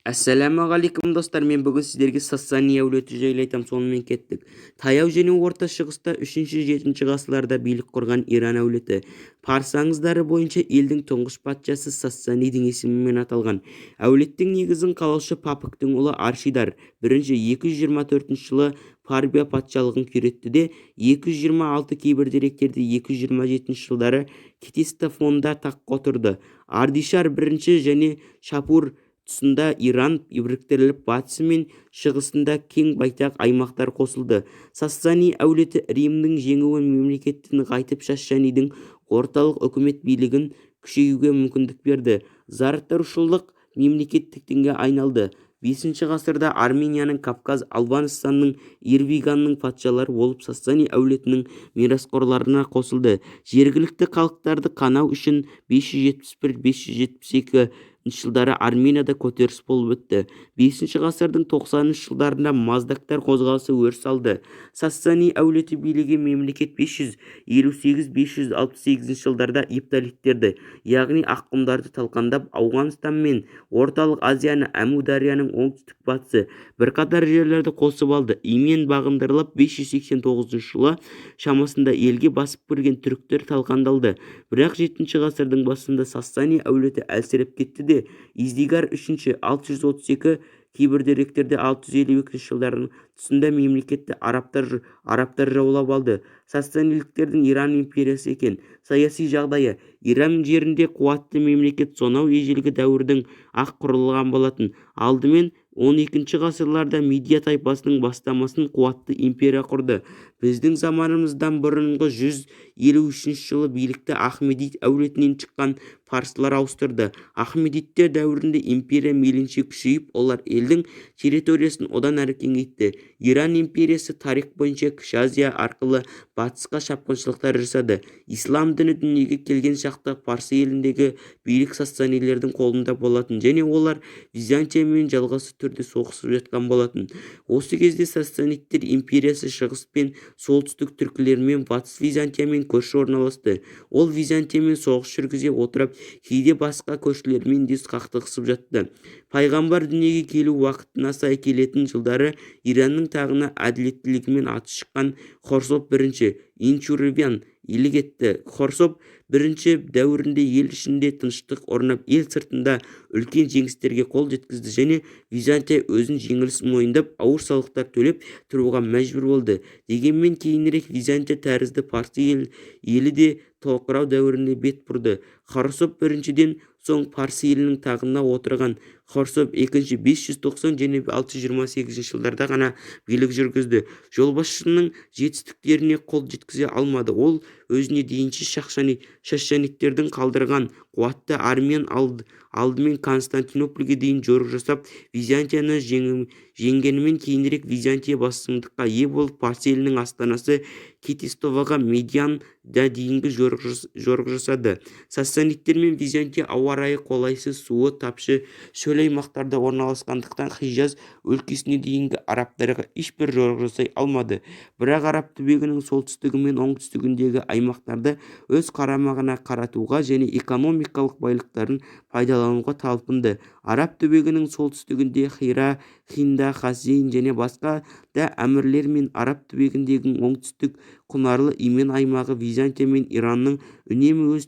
Ассалаумағалейкум достар, мен бүгін сіздерге Сассани әулеті жайлы айтам, сонымен кеттік. Таяу және орта шығыста 3-7 ғасырларда билік құрған Иран әулеті. Парсы аңыздары бойынша елдің тұңғыш патшасы Сассанидің есімімен аталған. Әулеттің негізін қалаушы Папыктың ұлы Аршидар 224 жылы Парбия патшалығын күйретті де 226, кейбір деректерде 227 жылдары Кетистофонда таққа отырды. Ардишар 1 және Шапур тұсында Иран біріктіріліп, батысы мен шығысында кең байтақ аймақтар қосылды. Сассани әулеті Римнің жеңуі мемлекеттің қайтып Шашшанидің орталық үкімет билігін күшеюге мүмкіндік берді. Зардартушылық мемлекеттікке айналды. 5 ғасырда Арменияның, Кавказ, Албаныстанның, Ирвиганның патшалары болып Сассани әулетінің мирасқорларына қосылды. Жергілікті халықтарды қанау үшін 571-572 жылдары Арменияда көтеріс болып өтті. 5 ғасырдың 90 жылдарында маздактар қозғалысы өріс алды. Сассани әулеті билігі мемлекет 558-568 жылдарда епталиттерді, яғни аққұмдарды талқандап, Ауғанстан мен Орталық Азияны, Әмударияның оңтүстік батысы бірқатар жерлерді қосып алды. Имен бағындырылып, 589 жылы шамасында елге басып кірген түріктер талқандалды. Бірақ 7 ғасырдың басында Сассани әулеті әлсіреп кетті де Издигар 632, кейбір деректерде 652 жылдардың тұсында мемлекетті арабтар жаулап алды. Сассаниліктердің Иран империясы екен. Саяси жағдайы: Иран жерінде қуатты мемлекет сонау ежелгі дәуірдің ақ құрылған болатын. Алдымен 12 ғасырларда Медия тайпасының бастамасын қуатты империя құрды. Біздің заманымыздан бұрынғы 153 жылы билікті Ахмедид әулетінен шыққан парсылар ауыстырды. Ахмедидтер дәуірінде империя мейлінше күшейіп, олар елдің территориясын одан әрі кеңейтті. Иран империясы тарих бойынша Кіші Азия арқылы батысқа шапқыншылықтар жасады. Ислам діні дүниеге келген шақта Парсы еліндегі билік Сассанилердің қолында болатын, және олар Византиямен жалғасы түрде соғысып жатқан болатын. Осы кезде Сассанидтер империясы шығыс пен солтүстік түркілермен батыс Византиямен көрші орналасты. Ол Византиямен соғыс жүргізе отырып, кейде басқа көршілермен де қақтығысып жатты. Пайғамбар дүниеге келу уақытына сай келетін жылдары Иранның тағына әділеттілігімен аты шыққан Хорсоп 1 Инчурубян иелік етті. Хорсоп 1 дәуірінде ел ішінде тыныштық орнап, ел сыртында үлкен жеңістерге қол жеткізді, және Византия өзін жеңіліс мойындап, ауыр салықтар төлеп тұруға мәжбүр болды. Дегенмен кейінірек Византия тәрізді Парсы елі де тоқырау дәуіріне бет бұрды. Хорсоп 1-ден соң Парсы елінің тағына отырған Хорсоп 2 590 және 628 жылдарда ғана билік жүргізді. Жолбасшының жетістіктеріне қол жеткізе алмады. Ол өзіне дейінше Шашшанидтердің қалдырған қуатты армиян алдымен Константинопольге дейін жорық жасап, Византияны жеңгенімен кейінірек Византия басымдыққа ие болып, Парсы елінің астанасы Кетистоваға Медиан да дейінгі жорық жасады. Сассанидтер мен Византия ауа райы қолайсыз, суы тапшы, шөл аймақтарда орналасқандықтан Хижаз өлкесіне дейінгі арабтарға ешбір жорық жасай алмады. Бірақ араб түбегінің солтүстігі мен оңтүстігіндегі аймақтарды өз қарамағына қаратуға және экономикалық байлықтарын пайдалануға талпынды. Араб түбегінің солтүстігінде Хира, Хинда, Хасейн және басқа да әмірлер мен араб түбегіндегі оңтүстік құнарлы Имен аймағы Византия мен Иранның үнемі көз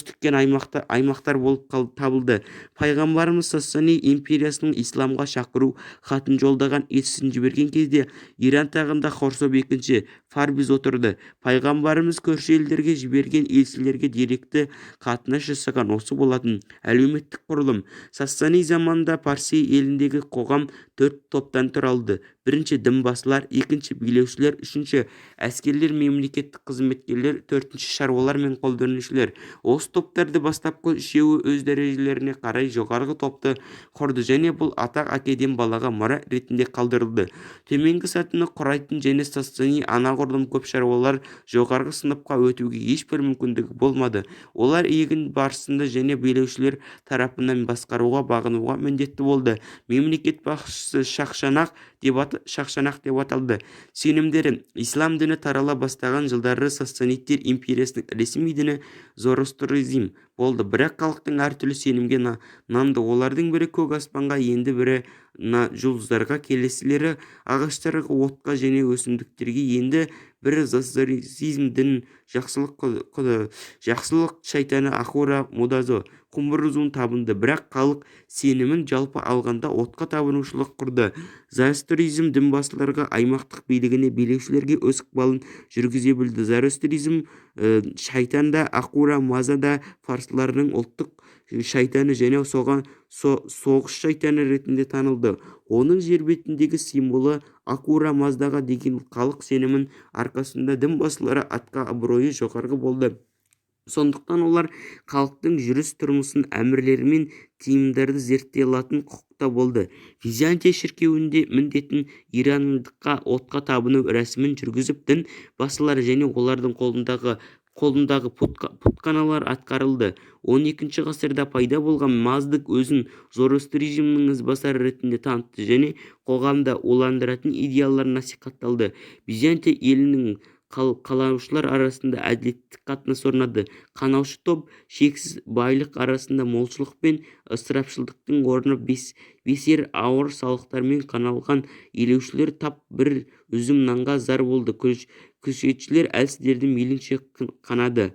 тіккен аймақтар болып табылды. Пайғамбарымыз Сассани империясының исламға шақыру хатын жолдаған елшісін жіберген кезде Иран тағында Хорсоп 2 Фарбиз отырды. Пайғамбарымыз көрші елдерге жіберген елшілерге деректі қатынас жасаған осы болатын. Әлеуметтік құрылым: Сассани заманында Парсы еліндегі қоғам 4 топтан тұралды. 1 дінбасылар, 2 билеушілер, 3 әскерлер, мемлекеттік қызметкерлер, 4 шаруалар мен қолданушылар. Осы топтарды бастапқы 3-еуі өз дәрежелеріне қарай жоғарғы топты құрды, және бұл атақ әкеден балаға мұра ретінде қалдырылды. Төменгі сатыны құрайтын және Сассани анағұрлым көп шаруалар жоғарғы сыныпқа өтуге ешбір мүмкіндігі болмады. Олар егін барысында және билеушілер тарапынан басқаруға бағынуға міндетті болды. Мемлекет басшысы Шахшанақ деп аталды. Сенімдері: ислам діні тарала бастаған жылдары сасанидтер империясының ресми діні зороастризм болды, бірақ халықтың әртүрлі сенімге нанды. Олардың бірі көк аспанға, енді бірі жұлдыздарға, келесілері ағаштарға, отқа және өсімдіктерге, енді бірі зороастризм дін жақсылық шайтаны Ахура Мудазо Құмбырзун табынды. Бірақ халық сенімін жалпы алғанда отқа табынушылық құрды. Зороастризм дінбасыларға, аймақтық билігіне, билеушілерге өз ықпалын жүргізе білді. Зороастризм шайтан да Ахура Маза да фарсыларының ұлттық шайтаны және соғыс шайтаны ретінде танылды. Оның жер бетіндегі символы Ахура Маздаға деген халық сенімін арқасында дінбасылары атқа абыройы жоғары болды. Сондықтан олар халықтың жүріс-тұрмысын, әмірлері мен тыйымдарды зерттей алатын құқықта болды. Византия шіркеуінде міндетін ирандыққа отқа табыну рәсімін жүргізіп, дін басылары және олардың қолындағы пұтханалар атқарылды. 12 ғасырда пайда болған маздық өзін зороастризмнің ізбасары ретінде танытты және қоғамда уландыратын идеялар насихатталды. Византия елінің қалаушылар арасында әділеттік қатынас орнады. Қанаушы топ шексіз байлық арасында молшылық пен ысырапшылдықтың орны бесер ауыр салықтармен қаналған елеушілер тап бір үзім нанға зар болды. Күзетшілер әлсіздерді мейлінше қанады.